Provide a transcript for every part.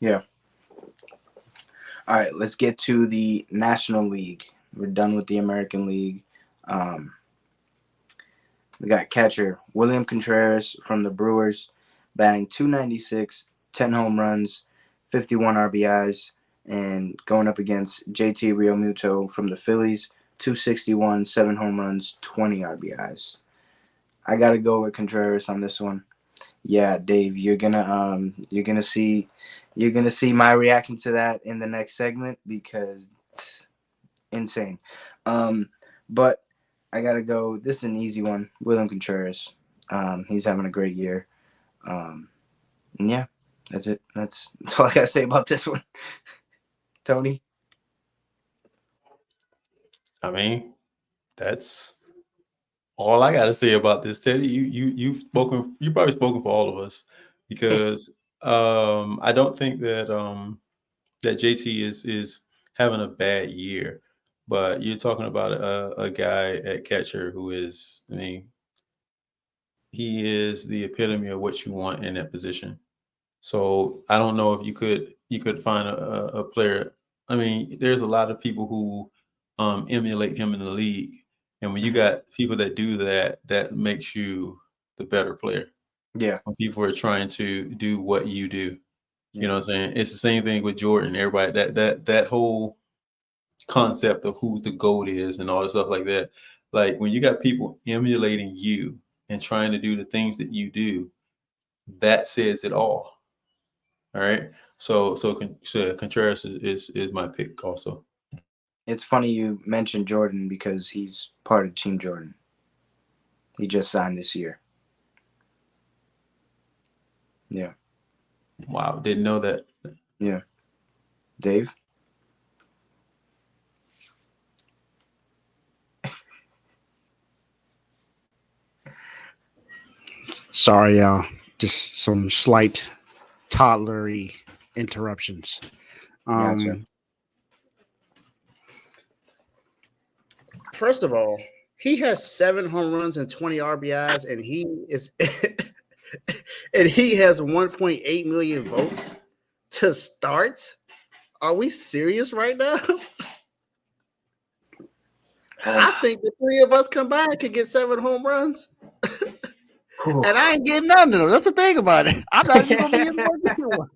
Yeah. All right, let's get to the National League. We're done with the American League. Um, we got catcher William Contreras from the Brewers, batting 296, 10 home runs, 51 RBIs, and going up against JT Realmuto from the Phillies, 261, 7 home runs, 20 RBIs. I gotta go with Contreras on this one. Yeah, Dave, you're gonna see my reaction to that in the next segment because insane. Um, but I gotta go. This is an easy one. William Contreras. He's having a great year. Um, and yeah, that's it. That's all I gotta say about this one. Tony. I mean, that's all I got to say about this, Teddy. You've spoken. You probably spoken for all of us because I don't think that that JT is having a bad year, but you're talking about a guy at catcher who is, I mean, he is the epitome of what you want in that position. So I don't know if you could find a player. I mean, there's a lot of people who emulate him in the league, and when you Mm-hmm. got people that do that, that makes you the better player. Yeah, When people are trying to do what you do, you yeah, know what I'm saying? It's the same thing with Jordan. Everybody that whole concept of who the GOAT is and all the stuff like that. Like when you got people emulating you and trying to do the things that you do, that says it all. All right. So Contreras is my pick also. it's funny you mentioned Jordan because he's part of Team Jordan. He just signed this year. Yeah, Wow, didn't know that. yeah. Dave. Sorry, y'all. Just some slight toddlery interruptions. Gotcha. Um, First of all, he has 7 home runs and 20 RBIs, and he is and he has 1.8 million votes to start. Are we serious right now? I think the three of us combined could get 7 home runs. And I ain't getting none of them. That's the thing about it. I'm not even gonna be in the one.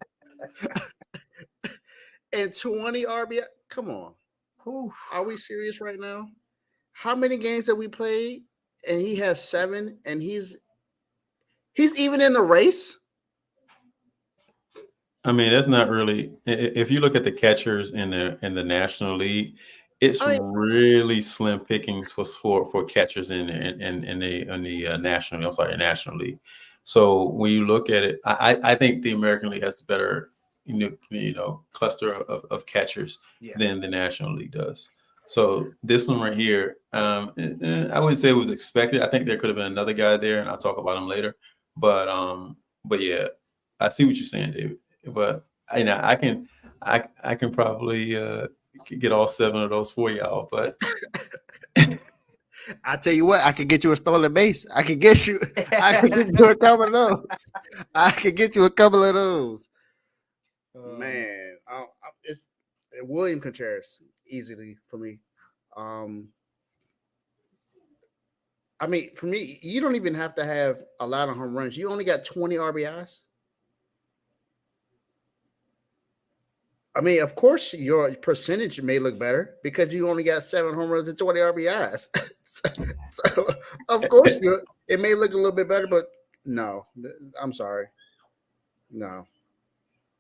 And 20 RBI. Come on. Are we serious right now? How many games have we played? And he has 7, and he's even in the race. I mean, that's not really. If you look at the catchers in the National League, it's I mean, really slim pickings for catchers in the National. I'm sorry, National League. So when you look at it, I think the American League has the better cluster of catchers Yeah. than the National League does. So this one right here, I wouldn't say it was expected. I think there could have been another guy there, and I'll talk about him later. But yeah, I see what you're saying, David. But I can probably get all 7 of those for y'all. But I tell you what, I could get you a stolen base. I could get you. I could get you a couple of those. I could get you a couple of those. Man, it's William Contreras easily for me. Um, I mean, for me, you don't even have to have a lot of home runs. You only got 20 RBIs. I mean, of course, your percentage may look better because you only got 7 home runs and 20 RBIs. so, of course, it may look a little bit better, but no, I'm sorry. No,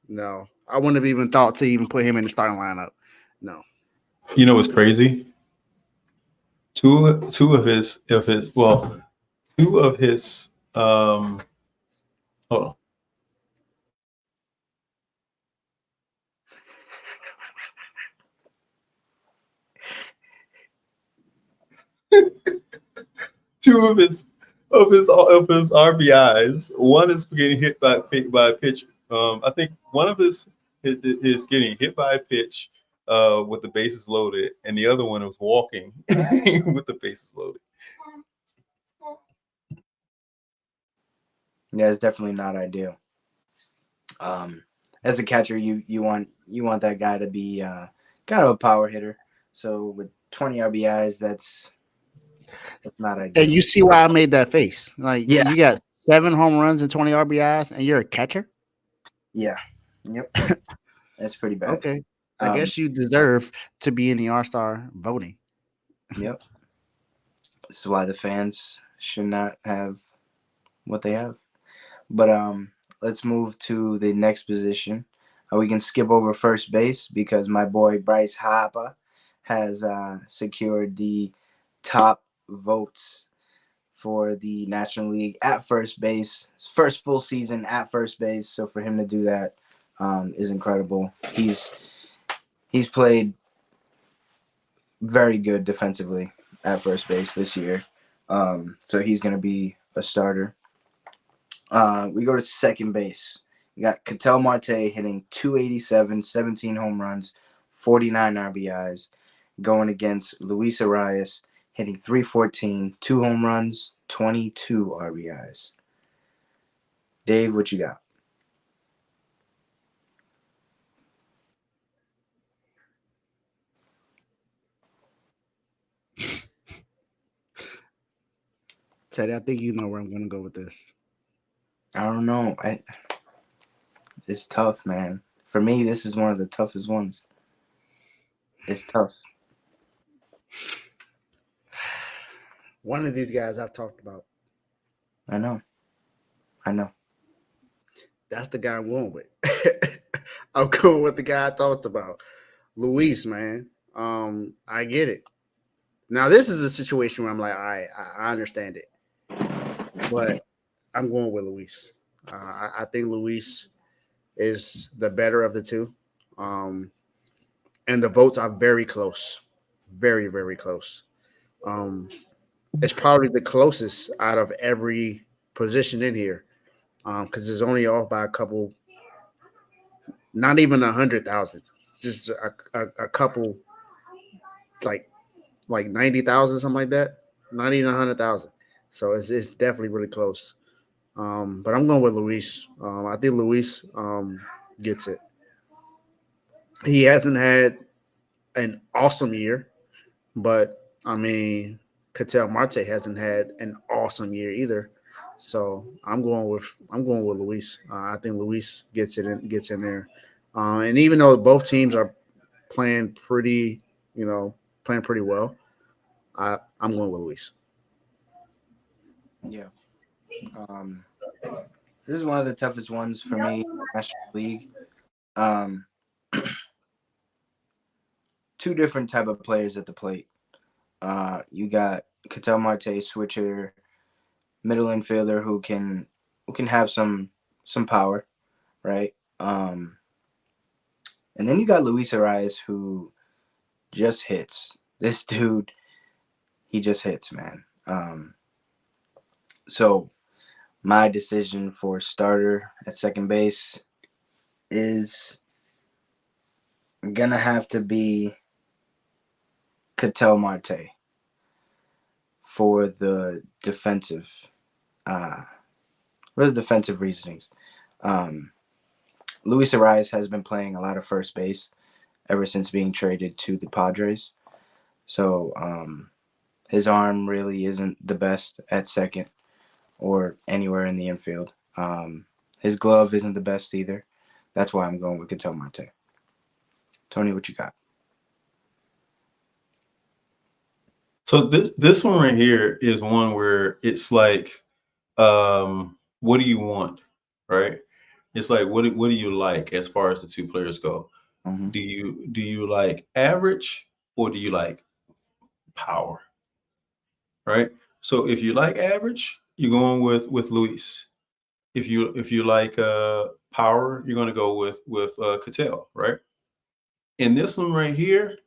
no. I wouldn't have even thought to even put him in the starting lineup. No. you know what's crazy? Two of his well, two of his hold on. Two of his RBIs. One is getting hit by a pitch. I think one of his is getting hit by a pitch with the bases loaded, and the other one was walking with the bases loaded. Yeah, it's definitely not ideal. Um, as a catcher, you want that guy to be kind of a power hitter. So with 20 RBIs, that's not And ideal. you see why I made that face. Like Yeah, you got 7 home runs and 20 RBIs, and you're a catcher. yeah, yep. That's pretty bad. Okay, I Um, guess you deserve to be in the All Star voting. yep. This is why the fans should not have what they have. But let's move to the next position. We can skip over first base because my boy Bryce Harper has secured the top votes for the National League at first base. His first full season at first base, so for him to do that is incredible. He's played very good defensively at first base this year, so he's going to be a starter. We go to second base. We got Ketel Marte hitting 287, 17 home runs, 49 RBIs, going against Luis Arias hitting 314, 2 home runs, 22 RBIs. Dave, what you got? Teddy, I think you know where I'm going to go with this. I don't know. It's tough, man. For me, this is one of the toughest ones. It's tough. One of these guys I've talked about. I know. I know. That's the guy I'm going with. I'm going with the guy I talked about, Luis. Man, I get it. Now this is a situation where I'm like, I understand it, but I'm going with Luis. I think Luis is the better of the two, um, and the votes are very close, very very close. Um, it's probably the closest out of every position in here because it's only off by a couple, not even 100,000, just a couple, like 90,000, something like that, not even 100,000. So it's definitely really close. But I'm going with Luis. I think Luis gets it. He hasn't had an awesome year, but I mean, Cattell Marte hasn't had an awesome year either. So I'm going with Luis. I think Luis gets in there. And even though both teams are playing pretty, you know, playing pretty well, I'm going with Luis. Yeah. Um, this is one of the toughest ones for me, National League. Um, two different type of players at the plate. You got Ketel Marte, switcher, middle infielder who can have some power, right? And then you got Luis Arias who just hits. This dude, he just hits, man. So my decision for starter at second base is gonna have to be Ketel Marte for the defensive uh for the defensive reasonings. Um Luis Arias has been playing a lot of first base ever since being traded to the Padres. So his arm really isn't the best at second or anywhere in the infield. His glove isn't the best either. That's why I'm going with Ketel Marte. Tony, what you got? So this one right here is one where it's like, what do you want, right? It's like what do you like as far as the two players go? Mm-hmm. Do you like average or do you like power, right? So if you like average, you're going with Luis. If you like power, you're going to go with Cattell, right? In this one right here,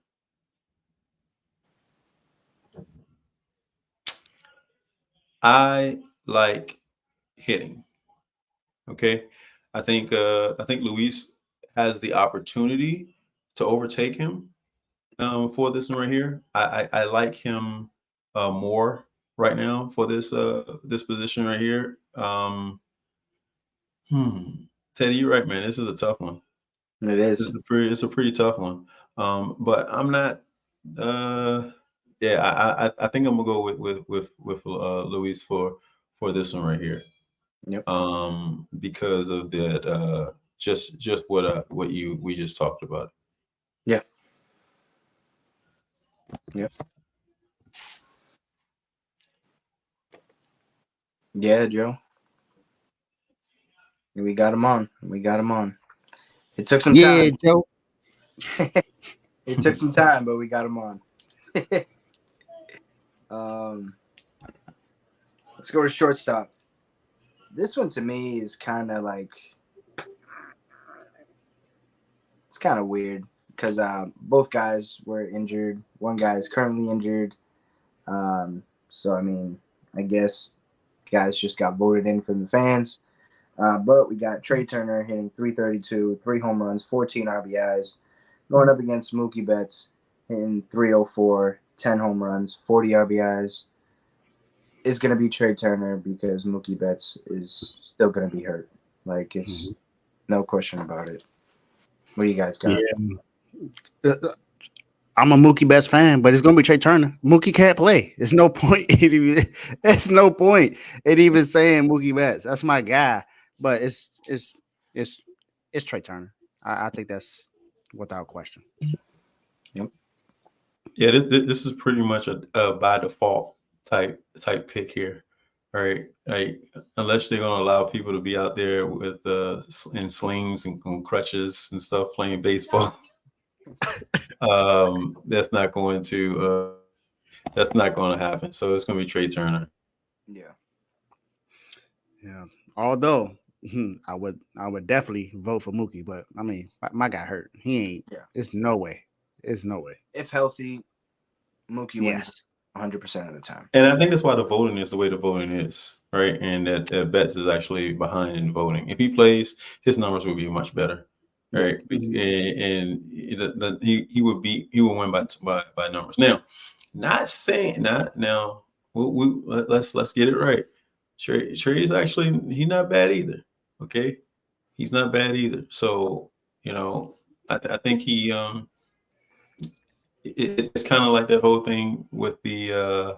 I like hitting. Okay, I think Luis has the opportunity to overtake him for this one right here. I like him more right now for this position right here. Hmm. Teddy, you're right, man. This is a tough one. It This is. is it's a pretty tough one. But I'm not. Uh, yeah, I think I'm gonna go with Luis for this one right here. Yep. Because of that. Just what you we just talked about. Yeah. Yep. Yeah, Joe. We got him on. We got him on. It took some Yeah, time. Joe. It took some time, but we got him on. um, let's go to shortstop. This one to me is kind of like it's kind of weird because both guys were injured. One guy is currently injured. So I mean, I guess guys just got voted in from the fans. But we got Trey Turner hitting 332, 3 home runs, 14 RBIs, going up against Mookie Betts hitting 304, 10 home runs, 40 RBIs. Is going to be Trey Turner because Mookie Betts is still going to be hurt. Like, it's no question about it. What do you guys got? Yeah. I'm a Mookie Betts fan, but it's gonna be Trey Turner. Mookie can't play. There's no point. There's no point in even saying Mookie Betts. That's my guy. But it's it's Trey Turner. I think that's without question. Yep. Yeah, this is pretty much a by default type pick here, right? Like unless they're gonna allow people to be out there with in slings and on crutches and stuff playing baseball, that's not going to happen. So it's going to be Trey Turner. Yeah. Yeah. Although I would definitely vote for Mookie, but I mean my guy hurt. He ain't. Yeah. It's no way. It's no way. If healthy, Mookie wins Yes. 100% of the time. And I think that's why the voting is the way the voting is, right? And that Betts is actually behind in voting. If he plays, his numbers will be much better, right? And he would win by numbers. Now, not saying not now. Let's get it right. Trey's actually he's not bad either. Okay, he's not bad either. So I think it's kind of like that whole thing with the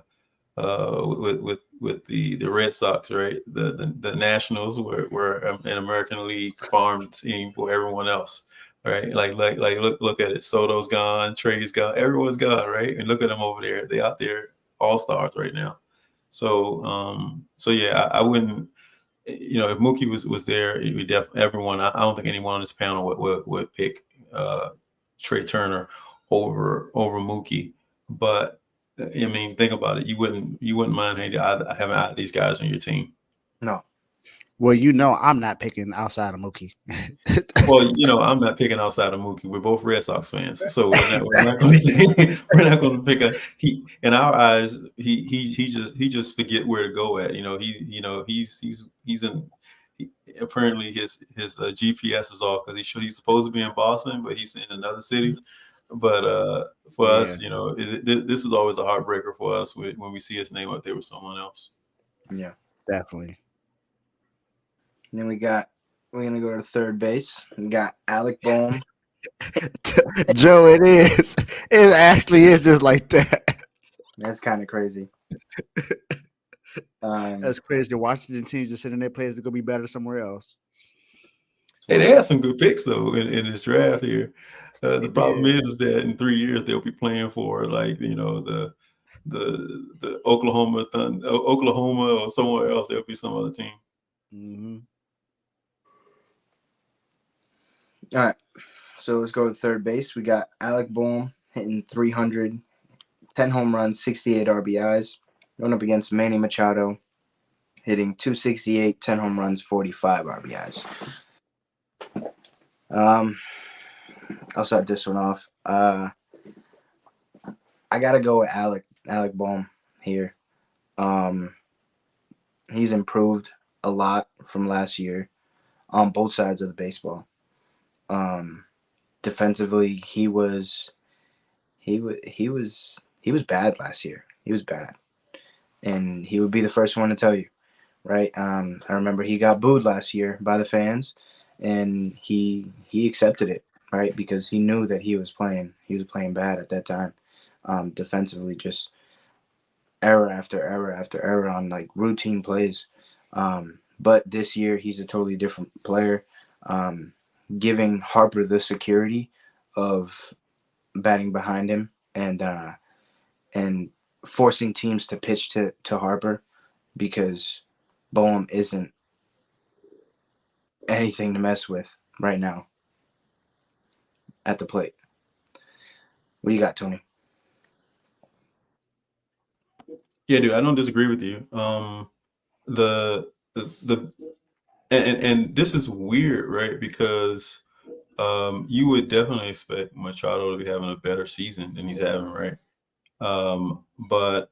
with the Red Sox, right? The Nationals were an American League farm team for everyone else, right? Like look at it. Soto's gone, Trey's gone, everyone's gone, right? And look at them over there. They out there all stars right now. So yeah, I wouldn't. If Mookie was there, it would definitely everyone. I don't think anyone on this panel would pick Trey Turner over Mookie. But I mean, think about it. You wouldn't mind having either of these guys on your team. No. Well, I'm not picking outside of Mookie. Well, I'm not picking outside of Mookie. We're both Red Sox fans, so we're not going to pick a he. In our eyes, he just forget where to go at. He's in. Apparently, his GPS is off because he's supposed to be in Boston, but he's in another city. But for us, this is always a heartbreaker for us when we see his name up there with someone else. Yeah, definitely. And then we're gonna go to third base. We got Alec Bohm. Joe, it is. It actually is just like that. That's kind of crazy. That's crazy. The Washington teams just sitting there players that gonna be better somewhere else. Hey, they had some good picks though in this draft here. The problem is that in 3 years they'll be playing for the Oklahoma or somewhere else. There'll be some other team. Mm-hmm. All right, so let's go to third base. We got Alec Bohm hitting 300, 10 home runs, 68 RBIs, going up against Manny Machado hitting 268, 10 home runs, 45 RBIs. I'll start this one off. I gotta go with Alec Bohm here. He's improved a lot from last year on both sides of the baseball. Defensively, he was bad last year. He was bad, and he would be the first one to tell you, right? I remember he got booed last year by the fans, and he accepted it, right? Because he knew that he was playing bad at that time, defensively, just error after error after error on like routine plays. But this year he's a totally different player, um, giving Harper the security of batting behind him, and forcing teams to pitch to Harper, because Boehm isn't anything to mess with right now at the plate. What do you got, Tony? Yeah, dude, I don't disagree with you. The and this is weird, right? Because you would definitely expect Machado to be having a better season than he's having, right? But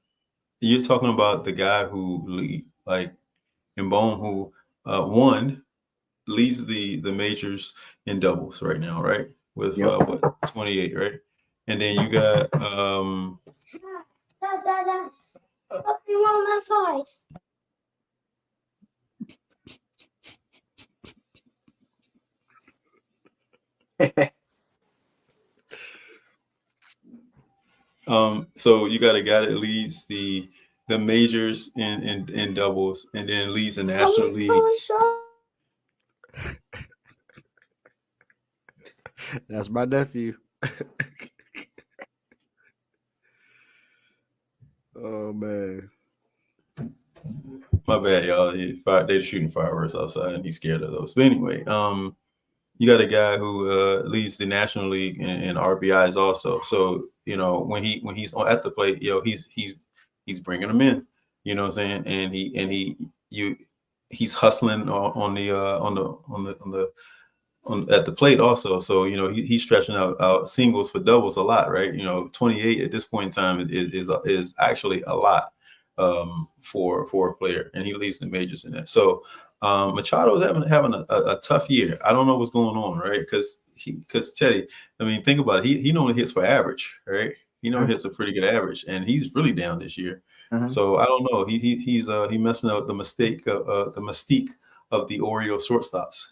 you're talking about the guy who lead, like in Bone, who one leads the majors in doubles right now, right? With Yep. what 28, right? And then you got Dad, stop being on that side. so you got a guy that leads the majors in doubles, and then leads the National League. That's my nephew. Oh man. My bad, y'all. They're shooting fireworks outside, and he's scared of those. But anyway, you got a guy who leads the National League in RBIs also. So when he's at the plate, he's bringing them in. You know what I'm saying? And he's hustling on at the plate also. So he's stretching out singles for doubles a lot, right? 28 at this point in time is actually a lot for a player, and he leads the majors in that. So Machado is having a tough year. I don't know what's going on, right? Because Teddy, I mean, think about it. He normally hits for average, right? He normally hits a pretty good average, and he's really down this year. So I don't know. He's messing up the mystique of the Oreo shortstops.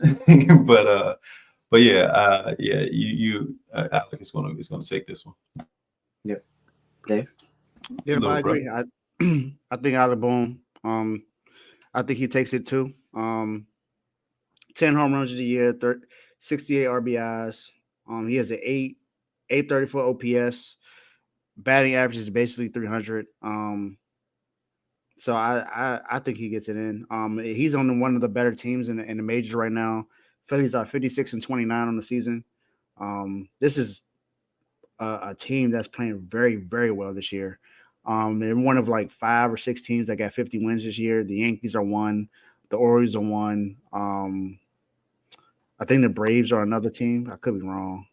but yeah, Alec is gonna take this one. Yep. Dave? Yeah, Little I agree. brother. I think out of Boom, I think he takes it too. 10 home runs of the year, 68 RBIs. He has an 834 OPS. Batting average is basically 300. So I think he gets it in. He's on one of the better teams in the majors right now. Phillies are 56-29 on the season. This is a team that's playing very, very well this year. They're one of like 5 or 6 teams that got 50 wins this year. The Yankees are one. The Orioles are one. I think the Braves are another team. I could be wrong.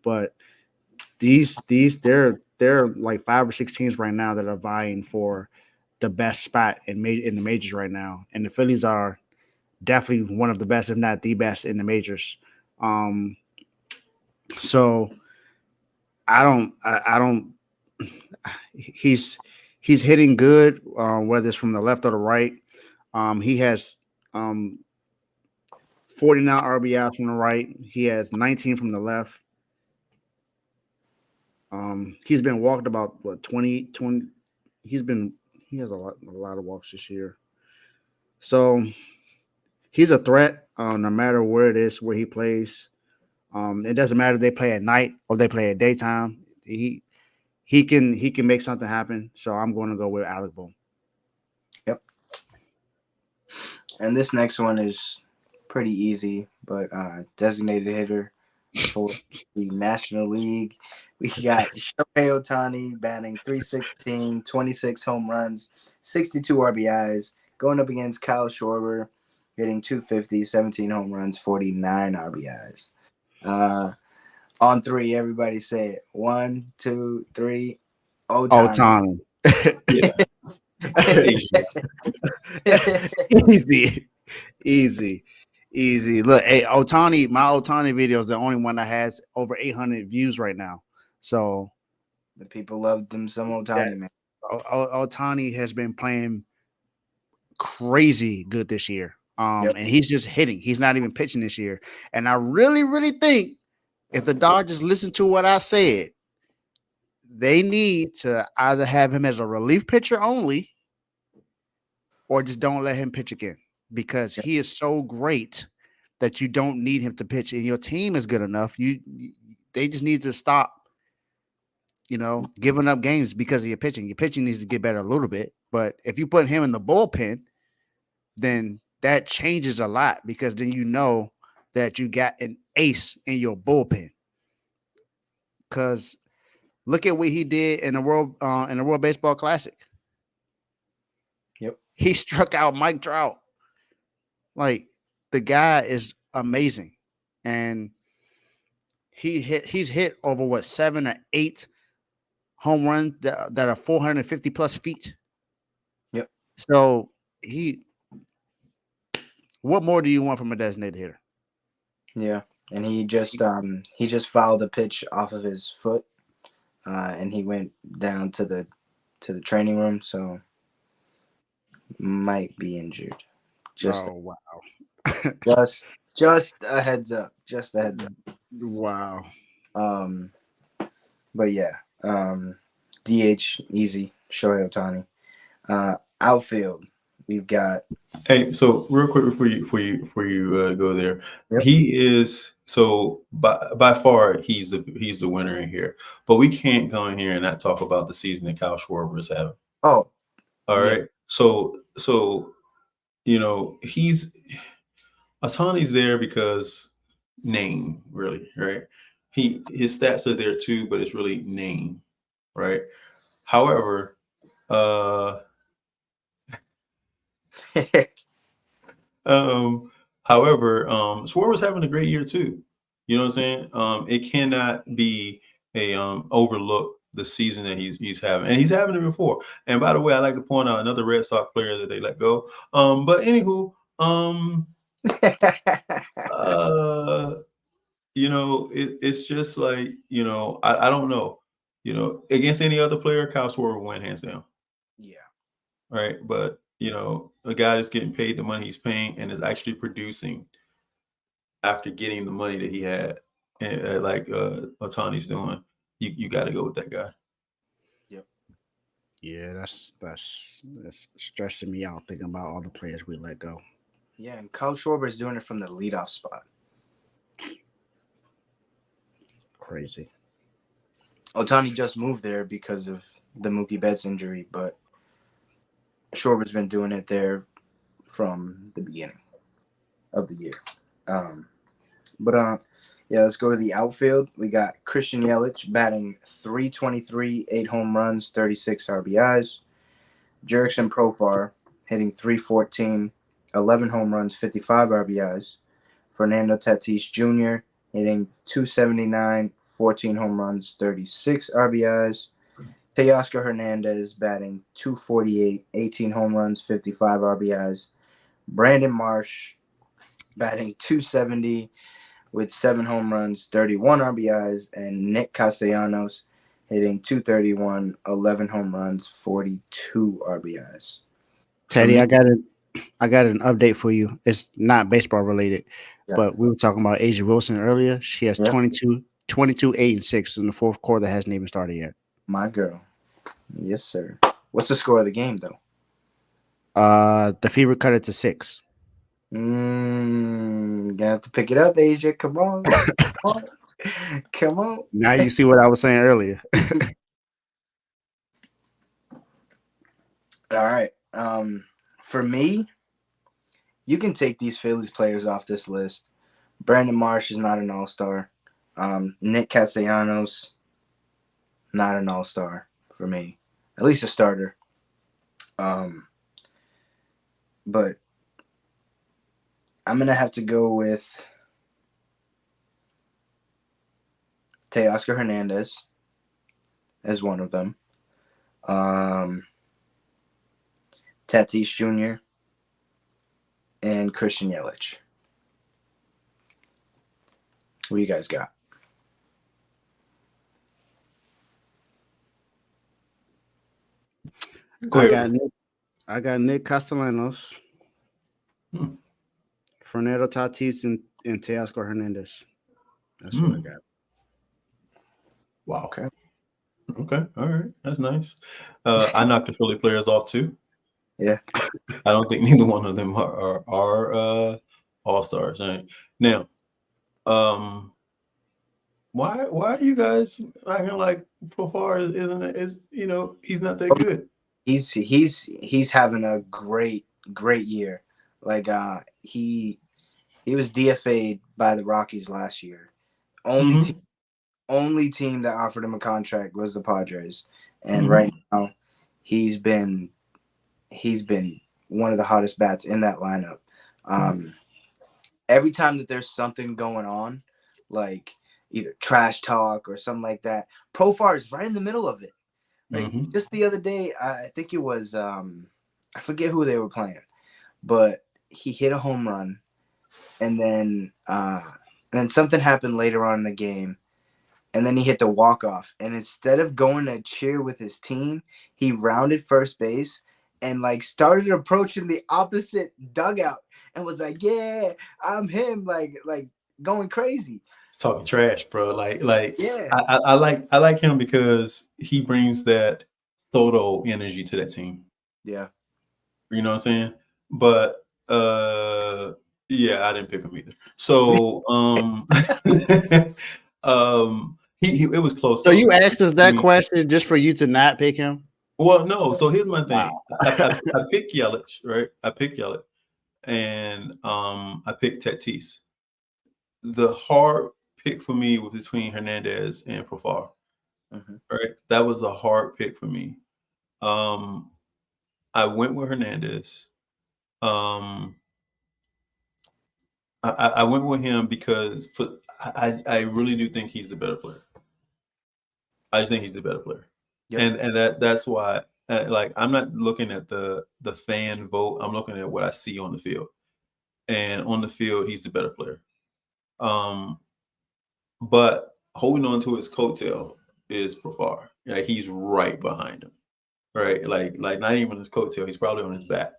But these they're like 5 or 6 teams right now that are vying for the best spot in the majors right now. And the Phillies are definitely one of the best, if not the best, in the majors. So I don't. He's hitting good, whether it's from the left or the right. He has 49 RBIs from the right. He has 19 from the left. He's been walked about 20. He has a lot of walks this year. So he's a threat, no matter where it is where he plays. It doesn't matter if they play at night or they play at daytime. He can make something happen. So I'm going to go with Alec Bohm. Yep. And this next one is pretty easy, but designated hitter for the National League. We got Shohei Ohtani batting 316, 26 home runs, 62 RBIs, going up against Kyle Schwarber, hitting 250, 17 home runs, 49 RBIs. On 3, everybody say it. 1, 2, 3. Ohtani. Yeah. Easy. Look, hey, Ohtani, my Ohtani video is the only one that has over 800 views right now. So the people love them some Ohtani, man. Ohtani has been playing crazy good this year. Yep. And he's just hitting. He's not even pitching this year. And I really, really think if the Dodgers listen to what I said, they need to either have him as a relief pitcher only, or just don't let him pitch again because he is so great that you don't need him to pitch, and your team is good enough. They just need to stop, giving up games because of your pitching. Your pitching needs to get better a little bit, but if you put him in the bullpen, then that changes a lot because then you know that you got an ace in your bullpen. Because look at what he did in the World Baseball Classic. Yep. He struck out Mike Trout. Like, the guy is amazing, and he's hit over what 7 or 8 home runs that are 450 plus feet. Yep. So what more do you want from a designated hitter? Yeah, and he just fouled a pitch off of his foot, and he went down to the training room, so might be injured. Wow. Just a heads up. Just a heads up. Wow. But yeah, DH easy. Shohei Ohtani. Outfield, we've got. Hey, so real quick before you go there, Yep. he is so by far he's the winner in here. But we can't go in here and not talk about the season that Kyle Schwarber is having. Oh, All yeah. right, so he's Otani's there because name really, right? His stats are there too, but it's really name, right? However, Schwarber's having a great year too. You know what I'm saying? It cannot be a overlook the season that he's having, and he's having it before. And by the way, I like to point out another Red Sox player that they let go. But anywho, it's just like I don't know. Against any other player, Kyle Schwarber will win hands down. Yeah. Right, but a guy that's getting paid the money he's paying and is actually producing after getting the money that he had, and like Otani's doing, you got to go with that guy. Yep. Yeah, that's stressing me out thinking about all the players we let go. Yeah, and Kyle Schwarber is doing it from the leadoff spot. Crazy. Ohtani just moved there because of the Mookie Betts injury, but Schwarber's been doing it there from the beginning of the year. Yeah, let's go to the outfield. We got Christian Yelich batting .323, 8 home runs, 36 RBIs. Jurickson Profar hitting .314, 11 home runs, 55 RBIs. Fernando Tatis Jr. hitting .279, 14 home runs, 36 RBIs. Teoscar Hernandez batting .248, 18 home runs, 55 RBIs. Brandon Marsh batting .270 with 7 home runs, 31 RBIs. And Nick Castellanos hitting .231, 11 home runs, 42 RBIs. Teddy, I got an update for you. It's not baseball related, but we were talking about Asia Wilson earlier. She has 22, 8, and 6 in the fourth quarter that hasn't even started yet. My girl. Yes, sir. What's the score of the game, though? The Fever cut it to 6. Gonna have to pick it up, Asia. Come on. Come on. Now you see what I was saying earlier. All right. For me, you can take these Phillies players off this list. Brandon Marsh is not an all-star. Nick Castellanos, not an all-star for me. At least a starter. But I'm going to have to go with Teoscar Hernandez as one of them. Tatis Jr. and Christian Yelich. What do you guys got? I got Nick Castellanos. Fernando Tatis and Teoscar Hernandez. That's what I got. Wow. Okay. Okay. All right. That's nice. I knocked the Philly players off too. Yeah. I don't think neither one of them are all stars. Right? Now, why are you guys acting like Profar isn't he's not that good? He's having a great year. Like he was DFA'd by the Rockies last year. Only team that offered him a contract was the Padres, and right now he's been one of the hottest bats in that lineup. Every time that there's something going on, like either trash talk or something like that, Profar is right in the middle of it. Like just the other day, I think it was I forget who they were playing, but he hit a home run, and then something happened later on in the game, and then he hit the walk-off. And instead of going to cheer with his team, he rounded first base and like started approaching the opposite dugout and was like, "Yeah, I'm him," like going crazy. He's talking trash, bro. Like Yeah. I like him because he brings that Soto energy to that team. Yeah. You know what I'm saying? But yeah, I didn't pick him either. So he it was close. So you asked us that I mean, question just for you to not pick him? well, no. So here's my thing. Wow. I picked Yelich, right? I picked Yelich, and I picked Tatis. The hard pick for me was between Hernandez and Profar. Right, that was a hard pick for me. I went with Hernandez. I went with him because I really do think he's the better player. I just think he's the better player, and that's why. Like I'm not looking at the fan vote. I'm looking at what I see on the field, and on the field he's the better player. But holding on to his coattail is Profar. Like he's right behind him, right? Like not even his coattail. He's probably on his back,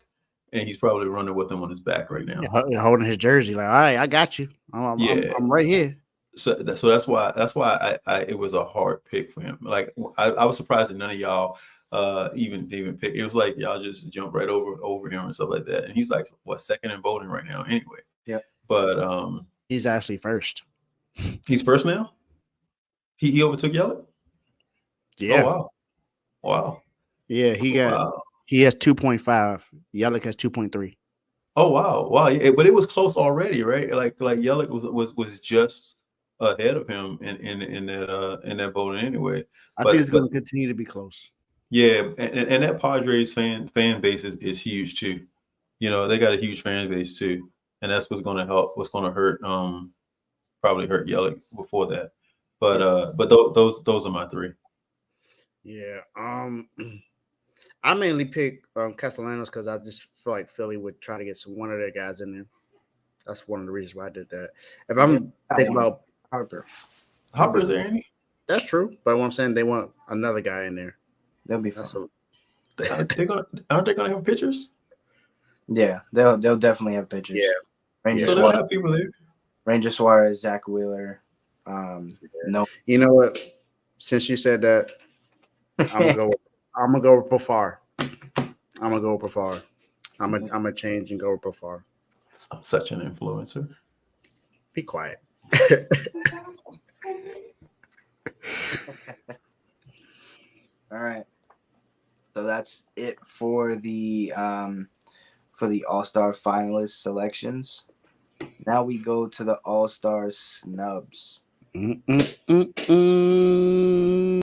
and he's probably running with him on his back right now. Holding his jersey, like, all right, I got you. I'm right here. So that's why I it was a hard pick for him. Like I was surprised that none of y'all even pick. It was like y'all just jump right over him and stuff like that. And he's like second in voting right now anyway. Yeah. But he's actually first. He's first now. He overtook Yelich. Yeah. Oh wow. Yeah, he has 2.5. Yelich has 2.3. Oh wow. Yeah, but it was close already, right? Like Yelich was just ahead of him in that voting anyway. I think it's going to continue to be close. Yeah, and that Padres fan base is huge too. You know, they got a huge fan base too, and that's what's going to help. What's going to hurt? Probably hurt Yelich before that. But those are my three. Yeah. I mainly pick Castellanos because I just feel like Philly would try to get one of their guys in there. That's one of the reasons why I did that. If I'm thinking about Harper's there, any? That's true. But what I'm saying, they want another guy in there. That'll be fun. Aren't they gonna have pictures? Yeah, they'll definitely have pitchers. Yeah. Ranger So they'll have people there. Ranger Suarez, Zach Wheeler. No. You know what? Since you said that, I'm gonna go with Profar. I'm gonna change and go with Profar. I'm such an influencer. Be quiet. All right. So that's it for the All-Star finalist selections. Now we go to the All-Star snubs.